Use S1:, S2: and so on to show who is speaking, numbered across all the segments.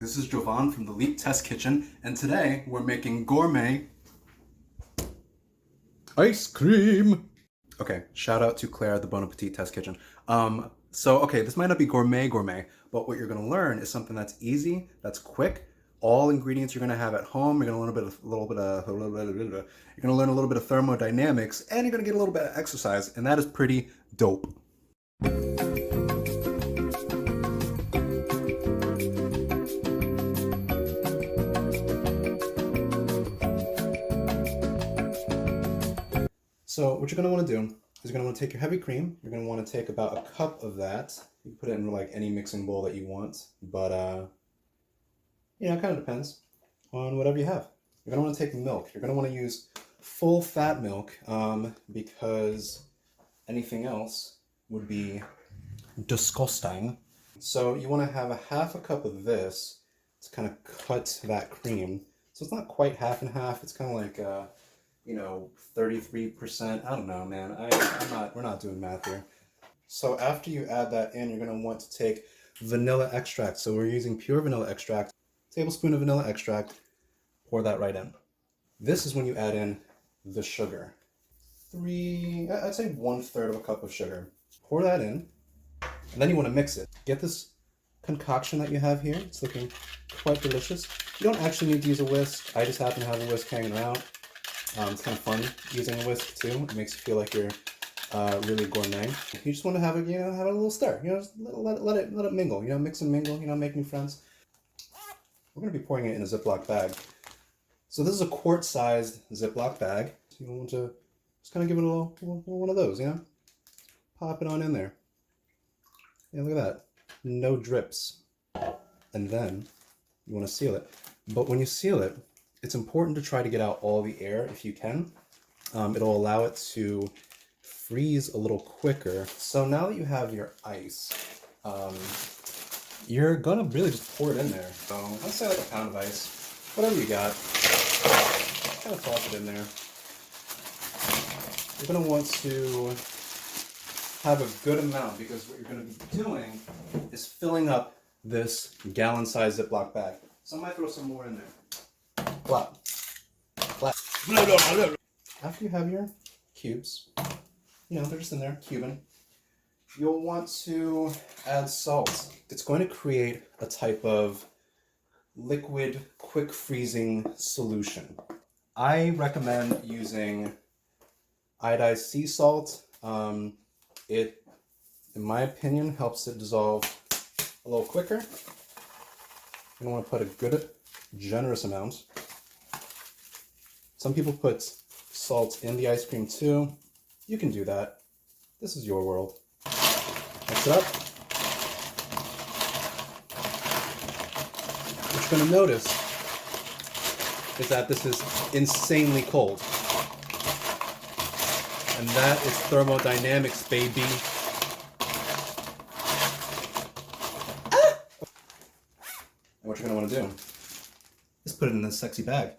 S1: This is Jovan from the Leap Test Kitchen, and today we're making gourmet ice cream. Okay, shout out to Claire at the Bon Appetit Test Kitchen. Okay, this might not be gourmet, but what you're gonna learn is something that's easy, that's quick. All ingredients you're gonna have at home. You're gonna learn you're gonna learn a little bit of thermodynamics, and you're gonna get a little bit of exercise, and that is pretty dope. So what you're going to want to do is you're going to want to take your heavy cream. You're going to want to take about a cup of that. You can put it in like any mixing bowl that you want, but it kind of depends on whatever you have. You're going to want to take milk. You're going to want to use full fat milk because anything else would be disgusting. So you want to have a half a cup of this to kind of cut that cream. So it's not quite half and half. It's kind of like 33%. I don't know, man. We're not doing math here. So after you add that in, you're going to want to take vanilla extract. So we're using pure vanilla extract. Tablespoon of vanilla extract. Pour that right in. This is when you add in the sugar. I'd say 1/3 of a cup of sugar. Pour that in. And then you want to mix it. Get this concoction that you have here. It's looking quite delicious. You don't actually need to use a whisk. I just happen to have a whisk hanging around. It's kind of fun using a whisk too. It makes you feel like you're really gourmet. You just want to have it, have a little stir. Just let it mingle. Mix and mingle. Make new friends. We're gonna be pouring it in a Ziploc bag. So this is a quart-sized Ziploc bag. So you want to just kind of give it a little one of those. Pop it on in there. Yeah, look at that. No drips. And then you want to seal it. But when you seal it, it's important to try to get out all the air if you can. It'll allow it to freeze a little quicker. So now that you have your ice, you're gonna really just pour it in there. So let's say like a pound of ice, whatever you got. Kind of toss it in there. You're gonna want to have a good amount because what you're gonna be doing is filling up this gallon-sized Ziploc bag. So I might throw some more in there. Flap. After you have your cubes, they're just in there, cubing, you'll want to add salt. It's going to create a type of liquid, quick freezing solution. I recommend using iodized sea salt. It, in my opinion, helps it dissolve a little quicker. You don't want to put a good, generous amount. Some people put salt in the ice cream too. You can do that. This is your world. Mix it up. What you're going to notice is that this is insanely cold. And that is thermodynamics, baby. And what you're going to want to do is put it in this sexy bag.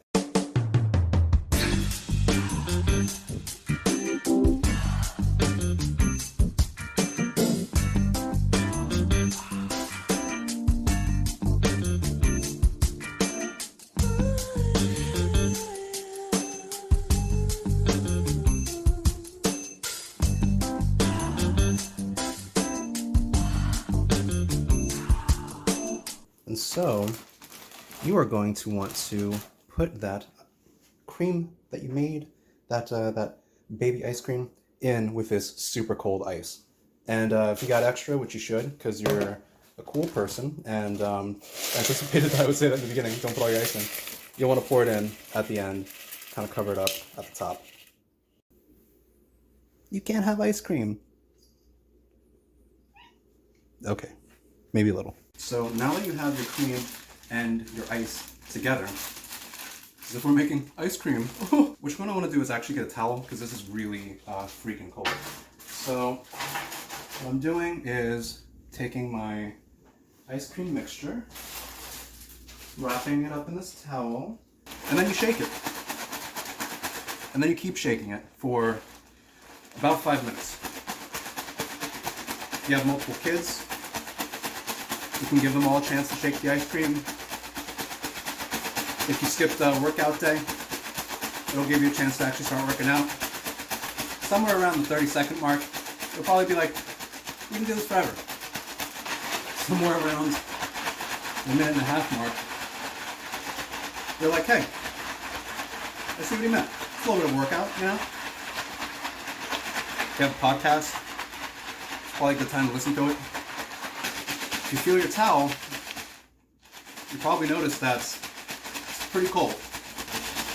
S1: And so you are going to want to put that cream that you made, that baby ice cream, in with this super cold ice. And if you got extra, which you should, because you're a cool person, and anticipated that I would say that in the beginning, don't put all your ice in. You'll want to pour it in at the end, kind of cover it up at the top. You can't have ice cream. Okay, maybe a little. So now that you have your cream and your ice together, as if we're making ice cream, which one I want to do is actually get a towel because this is really freaking cold. So what I'm doing is taking my ice cream mixture, wrapping it up in this towel, and then you shake it. And then you keep shaking it for about 5 minutes. If you have multiple kids, you can give them all a chance to shake the ice cream. If you skipped a workout day, it'll give you a chance to actually start working out. Somewhere around the 30-second mark, you'll probably be like, you can do this forever. Somewhere around the minute and a half mark, you're like, hey, I see what he meant. It's a little bit of workout, you know? If you have a podcast, it's probably a good time to listen to it. If you feel your towel, you probably notice that it's pretty cold.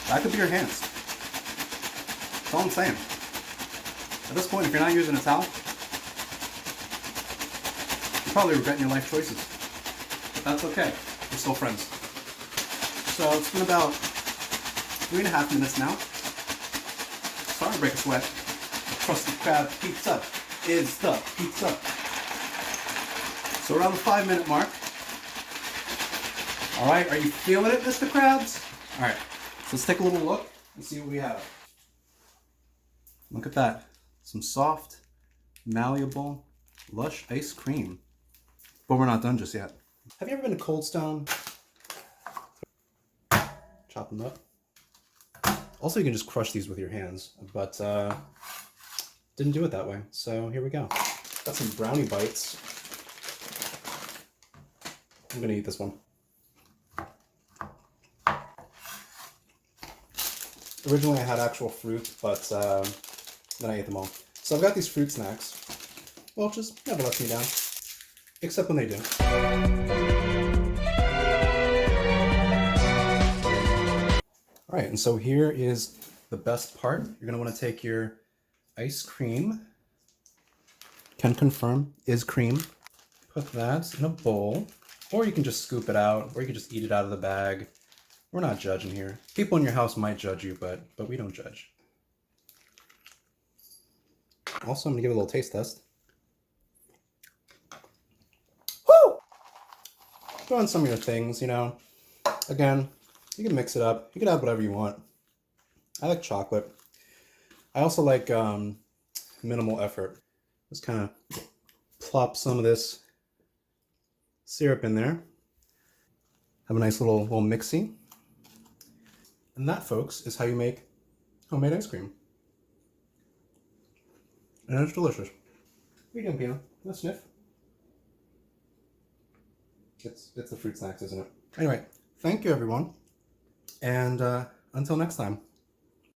S1: That could be your hands. That's all I'm saying. At this point, if you're not using a towel, you're probably regretting your life choices. But that's okay. We're still friends. So it's been about 3.5 minutes now. Starting to break a sweat. Crusty Crab Pizza is the pizza. So around the 5-minute mark. All right, are you feeling it, Mr. Krabs? All right, so let's take a little look and see what we have. Look at that. Some soft, malleable, lush ice cream. But we're not done just yet. Have you ever been to Cold Stone? Chop them up. Also, you can just crush these with your hands, but didn't do it that way. So here we go. Got some brownie bites. I'm gonna eat this one. Originally I had actual fruit, but then I ate them all. So I've got these fruit snacks. Well, just never lets me down. Except when they do. Alright, and so here is the best part. You're going to want to take your ice cream. Can confirm, is cream. Put that in a bowl. Or you can just scoop it out, or you can just eat it out of the bag. We're not judging here. People in your house might judge you, but we don't judge. Also, I'm gonna give it a little taste test. Woo! Throw in some of your things, you know. Again, you can mix it up. You can add whatever you want. I like chocolate. I also like minimal effort. Just kind of plop some of this syrup in there. Have a nice little mixie. And that, folks, is how you make homemade ice cream. And it's delicious. What are you doing, Pino? Let's sniff. It's the fruit snacks, isn't it? Anyway, thank you, everyone. And until next time.